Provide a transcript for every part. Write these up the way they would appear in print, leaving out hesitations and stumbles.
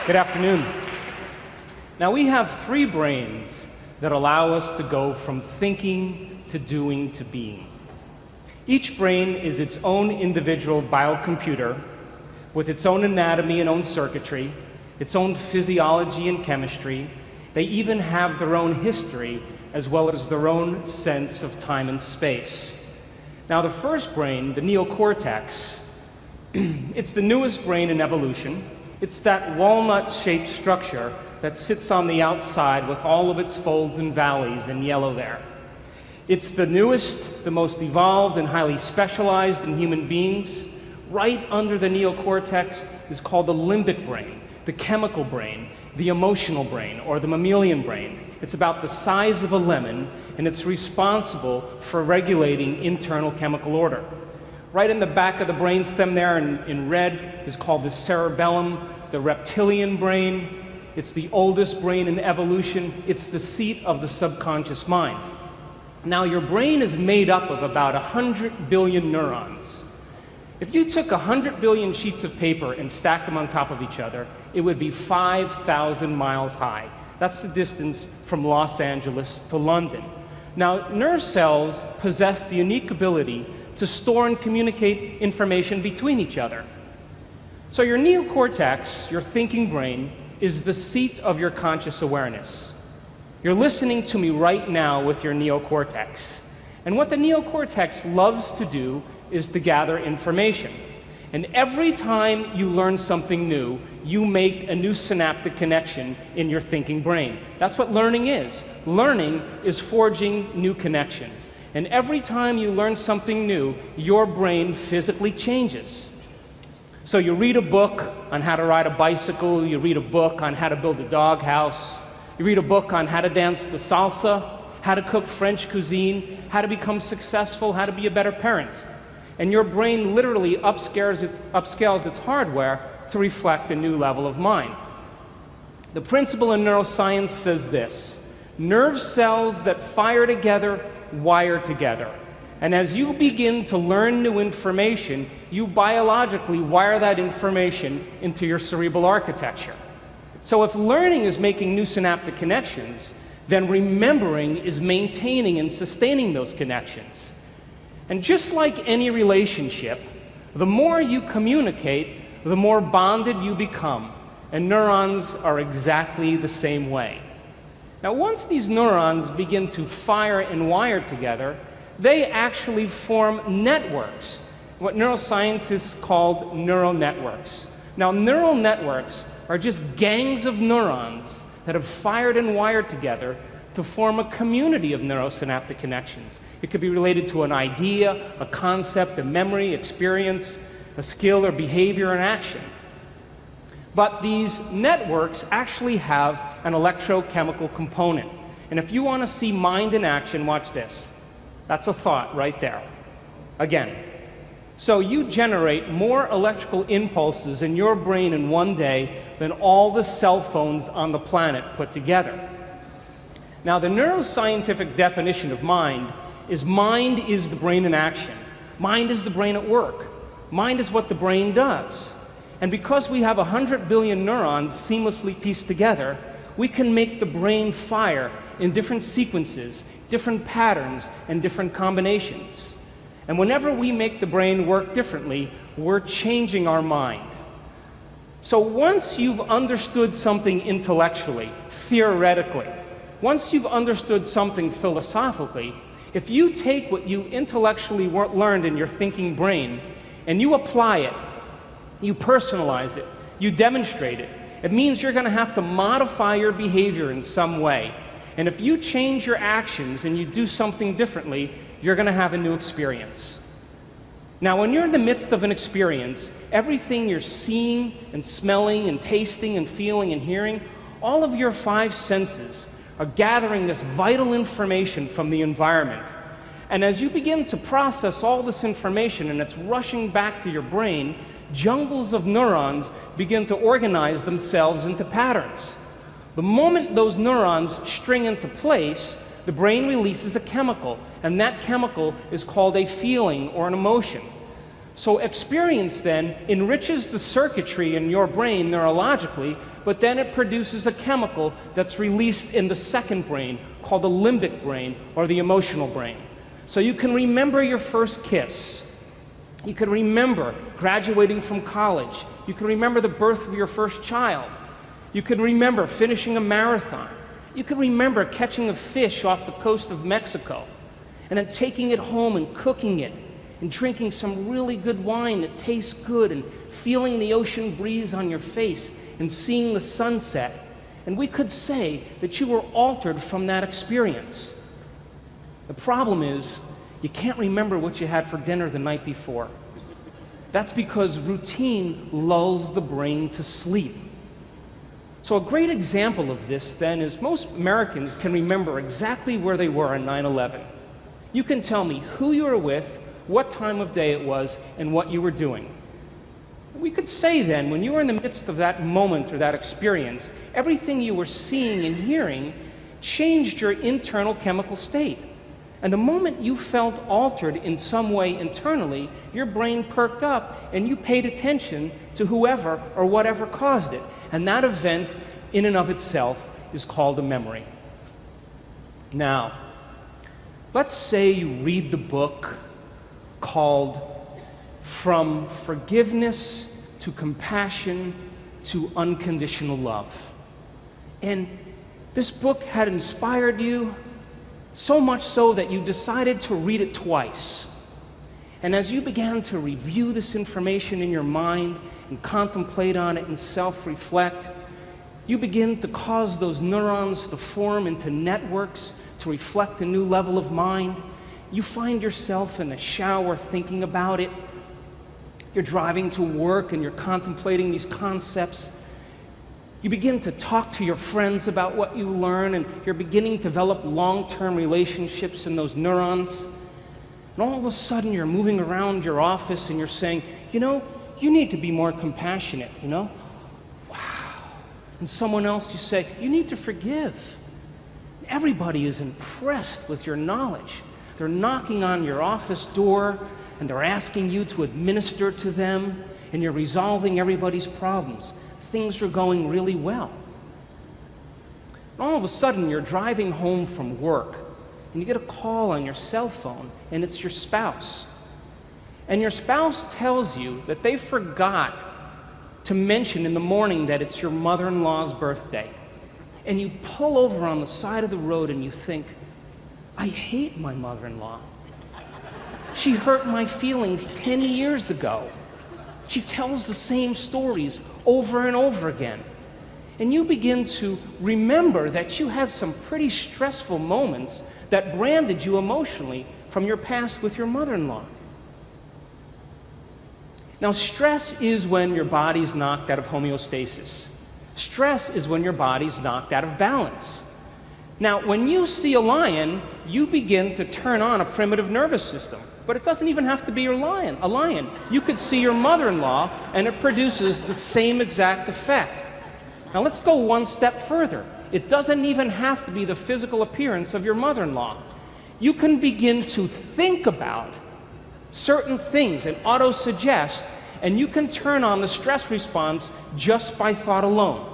Good afternoon. Now, we have three brains that allow us to go from thinking to doing to being. Each brain is its own individual biocomputer with its own anatomy and own circuitry, its own physiology and chemistry. They even have their own history as well as their own sense of time and space. Now, the first brain, the neocortex, it's the newest brain in evolution. It's that walnut-shaped structure that sits on the outside with all of its folds and valleys in yellow there. It's the newest, the most evolved and highly specialized in human beings. Right under the neocortex is called the limbic brain, the chemical brain, the emotional brain, or the mammalian brain. It's about the size of a lemon, and it's responsible for regulating internal chemical order. Right in the back of the brainstem there in red is called the cerebellum, the reptilian brain. It's the oldest brain in evolution. It's the seat of the subconscious mind. Now, your brain is made up of about 100 billion neurons. If you took 100 billion sheets of paper and stacked them on top of each other, it would be 5,000 miles high. That's the distance from Los Angeles to London. Now, nerve cells possess the unique ability to store and communicate information between each other. So your neocortex, your thinking brain, is the seat of your conscious awareness. You're listening to me right now with your neocortex. And what the neocortex loves to do is to gather information. And every time you learn something new, you make a new synaptic connection in your thinking brain. That's what learning is. Learning is forging new connections. And every time you learn something new, your brain physically changes. So you read a book on how to ride a bicycle, you read a book on how to build a doghouse, you read a book on how to dance the salsa, how to cook French cuisine, how to become successful, how to be a better parent. And your brain literally upscales its hardware to reflect a new level of mind. The principle in neuroscience says this: nerve cells that fire together wire together. And as you begin to learn new information, you biologically wire that information into your cerebral architecture. So if learning is making new synaptic connections, then remembering is maintaining and sustaining those connections. And just like any relationship, the more you communicate, the more bonded you become. And neurons are exactly the same way. Now, once these neurons begin to fire and wire together, they actually form networks, what neuroscientists call neural networks. Now, neural networks are just gangs of neurons that have fired and wired together to form a community of neurosynaptic connections. It could be related to an idea, a concept, a memory, experience, a skill or behavior and action. But these networks actually have an electrochemical component. And if you want to see mind in action, watch this. That's a thought right there. Again. So you generate more electrical impulses in your brain in one day than all the cell phones on the planet put together. Now, the neuroscientific definition of mind is the brain in action. Mind is the brain at work. Mind is what the brain does. And because we have 100 billion neurons seamlessly pieced together, we can make the brain fire in different sequences, different patterns, and different combinations. And whenever we make the brain work differently, we're changing our mind. So once you've understood something intellectually, theoretically, once you've understood something philosophically, if you take what you intellectually learned in your thinking brain and you apply it, you personalize it, you demonstrate it, it means you're going to have to modify your behavior in some way. And if you change your actions and you do something differently, you're going to have a new experience. Now, when you're in the midst of an experience, everything you're seeing and smelling and tasting and feeling and hearing, all of your five senses are gathering this vital information from the environment. And as you begin to process all this information and it's rushing back to your brain, jungles of neurons begin to organize themselves into patterns. The moment those neurons string into place, the brain releases a chemical, and that chemical is called a feeling or an emotion. So experience then enriches the circuitry in your brain neurologically, but then it produces a chemical that's released in the second brain called the limbic brain, or the emotional brain. So you can remember your first kiss. You can remember graduating from college. You can remember the birth of your first child. You can remember finishing a marathon. You can remember catching a fish off the coast of Mexico and then taking it home and cooking it and drinking some really good wine that tastes good and feeling the ocean breeze on your face and seeing the sunset. And we could say that you were altered from that experience. The problem is, you can't remember what you had for dinner the night before. That's because routine lulls the brain to sleep. So a great example of this then is most Americans can remember exactly where they were on 9/11. You can tell me who you were with, what time of day it was, and what you were doing. We could say then, when you were in the midst of that moment or that experience, everything you were seeing and hearing changed your internal chemical state. And the moment you felt altered in some way internally, your brain perked up and you paid attention to whoever or whatever caused it. And that event, in and of itself, is called a memory. Now, let's say you read the book called From Forgiveness to Compassion to Unconditional Love. And this book had inspired you, so much so that you decided to read it twice. And as you began to review this information in your mind and contemplate on it and self-reflect, you begin to cause those neurons to form into networks to reflect a new level of mind. You find yourself in the shower thinking about it. You're driving to work and you're contemplating these concepts. You begin to talk to your friends about what you learn, and you're beginning to develop long-term relationships in those neurons. And all of a sudden, you're moving around your office and you're saying, you know, you need to be more compassionate, you know? Wow. And someone else, you say, you need to forgive. Everybody is impressed with your knowledge. They're knocking on your office door and they're asking you to administer to them, and you're resolving everybody's problems. Things are going really well. And all of a sudden, you're driving home from work, and you get a call on your cell phone, and it's your spouse. And your spouse tells you that they forgot to mention in the morning that it's your mother-in-law's birthday. And you pull over on the side of the road and you think, I hate my mother-in-law. She hurt my feelings 10 years ago. She tells the same stories over and over again. And you begin to remember that you had some pretty stressful moments that branded you emotionally from your past with your mother-in-law. Now, stress is when your body's knocked out of homeostasis. Stress is when your body's knocked out of balance. Now, when you see a lion, you begin to turn on a primitive nervous system. But it doesn't even have to be a lion. You could see your mother-in-law, and it produces the same exact effect. Now, let's go one step further. It doesn't even have to be the physical appearance of your mother-in-law. You can begin to think about certain things and auto-suggest, and you can turn on the stress response just by thought alone.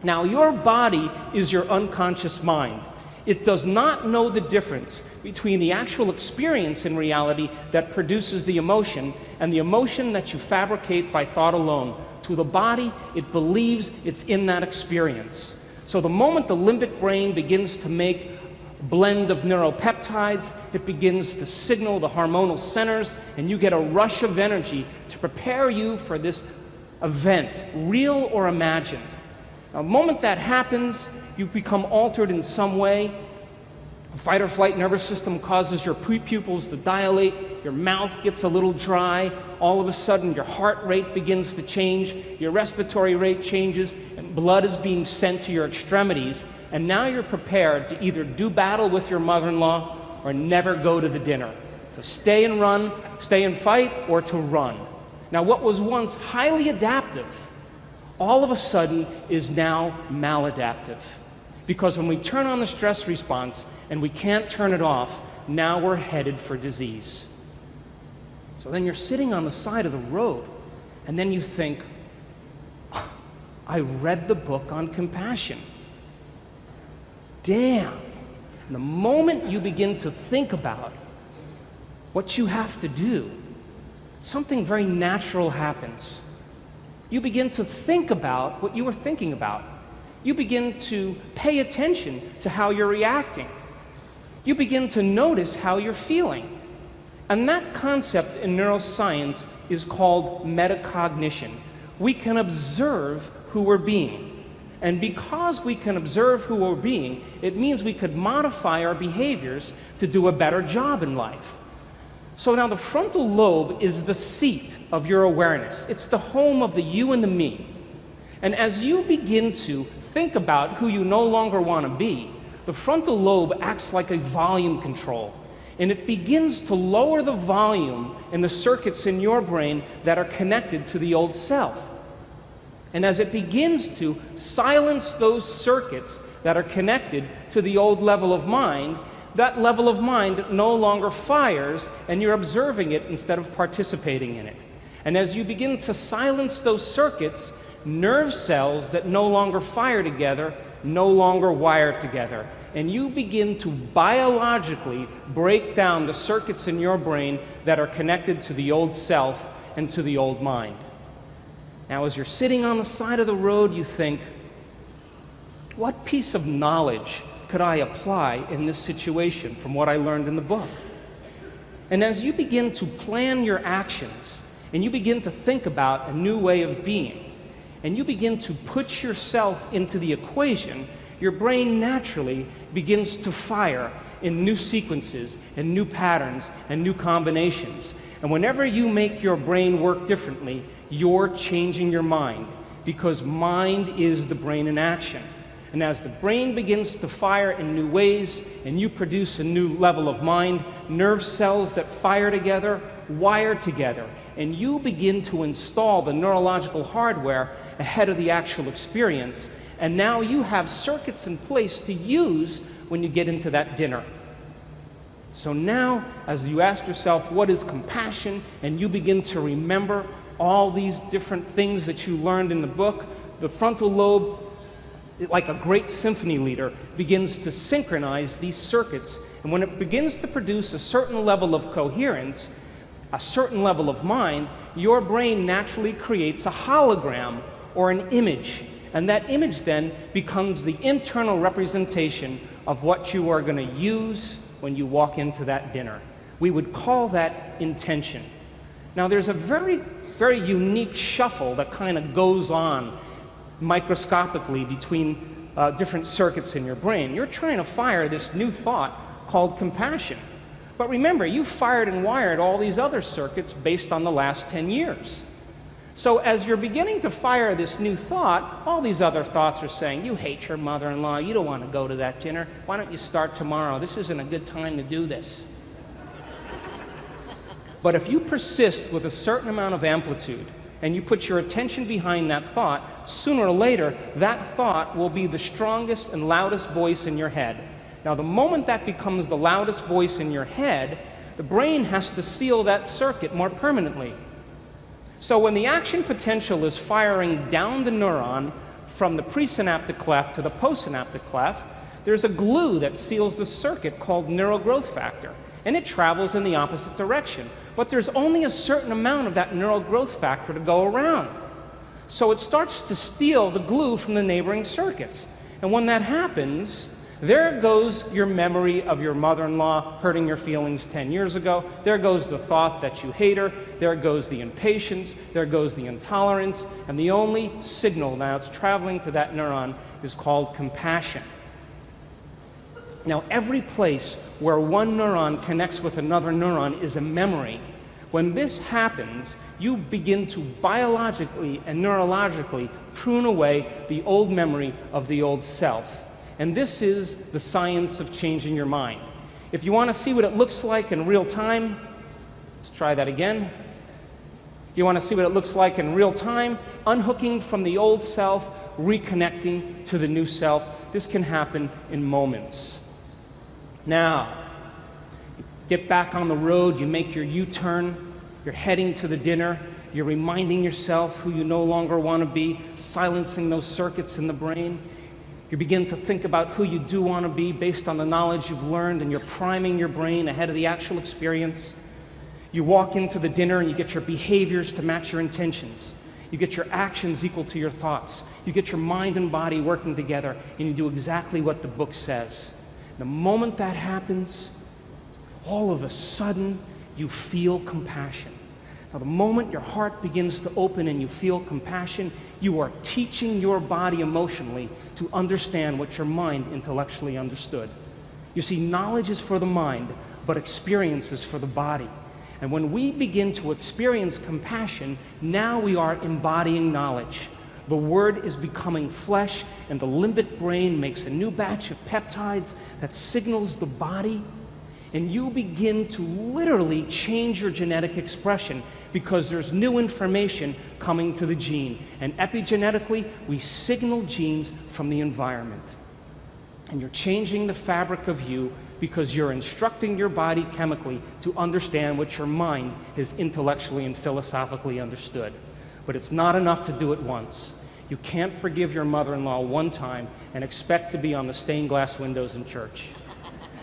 Now, your body is your unconscious mind. It does not know the difference between the actual experience in reality that produces the emotion and the emotion that you fabricate by thought alone. To the body, it believes it's in that experience. So the moment the limbic brain begins to make a blend of neuropeptides, it begins to signal the hormonal centers, and you get a rush of energy to prepare you for this event, real or imagined. Now, the moment that happens, you become altered in some way. The fight or flight nervous system causes your pupils to dilate, your mouth gets a little dry, all of a sudden your heart rate begins to change, your respiratory rate changes, and blood is being sent to your extremities, and now you're prepared to either do battle with your mother-in-law or never go to the dinner, to stay and run, stay and fight, or to run. Now, what was once highly adaptive, all of a sudden is now maladaptive. Because when we turn on the stress response and we can't turn it off, now we're headed for disease. So then you're sitting on the side of the road, and then you think, I read the book on compassion. Damn. And the moment you begin to think about what you have to do, something very natural happens. You begin to think about what you were thinking about. You begin to pay attention to how you're reacting. You begin to notice how you're feeling. And that concept in neuroscience is called metacognition. We can observe who we're being. And because we can observe who we're being, it means we could modify our behaviors to do a better job in life. So now the frontal lobe is the seat of your awareness. It's the home of the you and the me. And as you begin to think about who you no longer want to be, the frontal lobe acts like a volume control. And it begins to lower the volume in the circuits in your brain that are connected to the old self. And as it begins to silence those circuits that are connected to the old level of mind, that level of mind no longer fires, and you're observing it instead of participating in it. And as you begin to silence those circuits, nerve cells that no longer fire together no longer wire together. And you begin to biologically break down the circuits in your brain that are connected to the old self and to the old mind. Now, as you're sitting on the side of the road, you think, what piece of knowledge could I apply in this situation from what I learned in the book? And as you begin to plan your actions, and you begin to think about a new way of being, and you begin to put yourself into the equation, your brain naturally begins to fire in new sequences and new patterns and new combinations. And whenever you make your brain work differently, you're changing your mind, because mind is the brain in action. And as the brain begins to fire in new ways and you produce a new level of mind, nerve cells that fire together wire together, and you begin to install the neurological hardware ahead of the actual experience. And now you have circuits in place to use when you get into that dinner. So now, as you ask yourself, what is compassion? And you begin to remember all these different things that you learned in the book, the frontal lobe, like a great symphony leader, begins to synchronize these circuits. And when it begins to produce a certain level of coherence, a certain level of mind, your brain naturally creates a hologram or an image. And that image then becomes the internal representation of what you are going to use when you walk into that dinner. We would call that intention. Now, there's a very, very unique shuffle that kind of goes on microscopically between different circuits in your brain. You're trying to fire this new thought called compassion. But remember, you fired and wired all these other circuits based on the last 10 years. So as you're beginning to fire this new thought, all these other thoughts are saying, you hate your mother-in-law, you don't want to go to that dinner, why don't you start tomorrow? This isn't a good time to do this. But if you persist with a certain amount of amplitude, and you put your attention behind that thought, sooner or later, that thought will be the strongest and loudest voice in your head. Now, the moment that becomes the loudest voice in your head, the brain has to seal that circuit more permanently. So when the action potential is firing down the neuron from the presynaptic cleft to the postsynaptic cleft, there's a glue that seals the circuit called neural growth factor, and it travels in the opposite direction. But there's only a certain amount of that neural growth factor to go around. So it starts to steal the glue from the neighboring circuits. And when that happens, there goes your memory of your mother-in-law hurting your feelings 10 years ago. There goes the thought that you hate her. There goes the impatience. There goes the intolerance. And the only signal now that's traveling to that neuron is called compassion. Now, every place where one neuron connects with another neuron is a memory. When this happens, you begin to biologically and neurologically prune away the old memory of the old self. And this is the science of changing your mind. If you want to see what it looks like in real time, let's try that again. You want to see what it looks like in real time, unhooking from the old self, reconnecting to the new self. This can happen in moments. Now, get back on the road, you make your U-turn, You're heading to the dinner. You're reminding yourself who you no longer want to be, silencing those circuits in the brain. You begin to think about who you do want to be based on the knowledge you've learned, and you're priming your brain ahead of the actual experience. You walk into the dinner and you get your behaviors to match your intentions. You get your actions equal to your thoughts. You get your mind and body working together, and you do exactly what the book says. The moment that happens, all of a sudden, you feel compassion. Now, the moment your heart begins to open and you feel compassion, you are teaching your body emotionally to understand what your mind intellectually understood. You see, knowledge is for the mind, but experience is for the body. And when we begin to experience compassion, now we are embodying knowledge. The word is becoming flesh, and the limbic brain makes a new batch of peptides that signals the body, and you begin to literally change your genetic expression because there's new information coming to the gene. And epigenetically, we signal genes from the environment. And you're changing the fabric of you because you're instructing your body chemically to understand what your mind has intellectually and philosophically understood. But it's not enough to do it once. You can't forgive your mother-in-law one time and expect to be on the stained glass windows in church.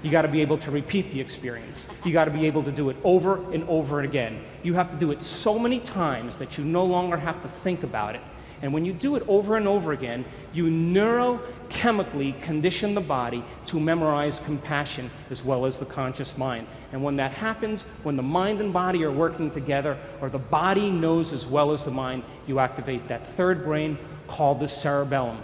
You got to be able to repeat the experience. You got to be able to do it over and over again. You have to do it so many times that you no longer have to think about it. And when you do it over and over again, you neurochemically condition the body to memorize compassion as well as the conscious mind. And when that happens, when the mind and body are working together, or the body knows as well as the mind, you activate that third brain called the cerebellum,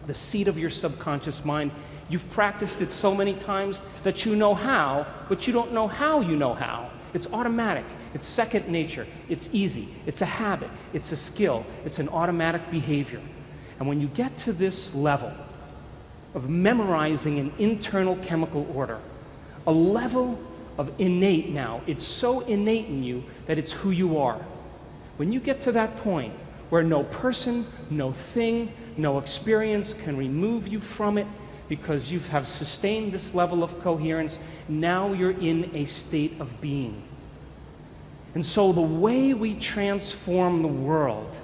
the seat of your subconscious mind. You've practiced it so many times that you know how, but you don't know how you know how. It's automatic. It's second nature. It's easy. It's a habit. It's a skill. It's an automatic behavior. And when you get to this level of memorizing an internal chemical order, a level of innate now, it's so innate in you that it's who you are. When you get to that point where no person, no thing, no experience can remove you from it, because you have sustained this level of coherence, now you're in a state of being. And so the way we transform the world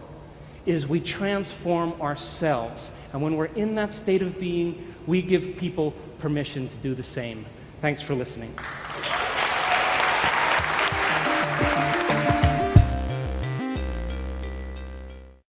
is we transform ourselves. And when we're in that state of being, we give people permission to do the same. Thanks for listening.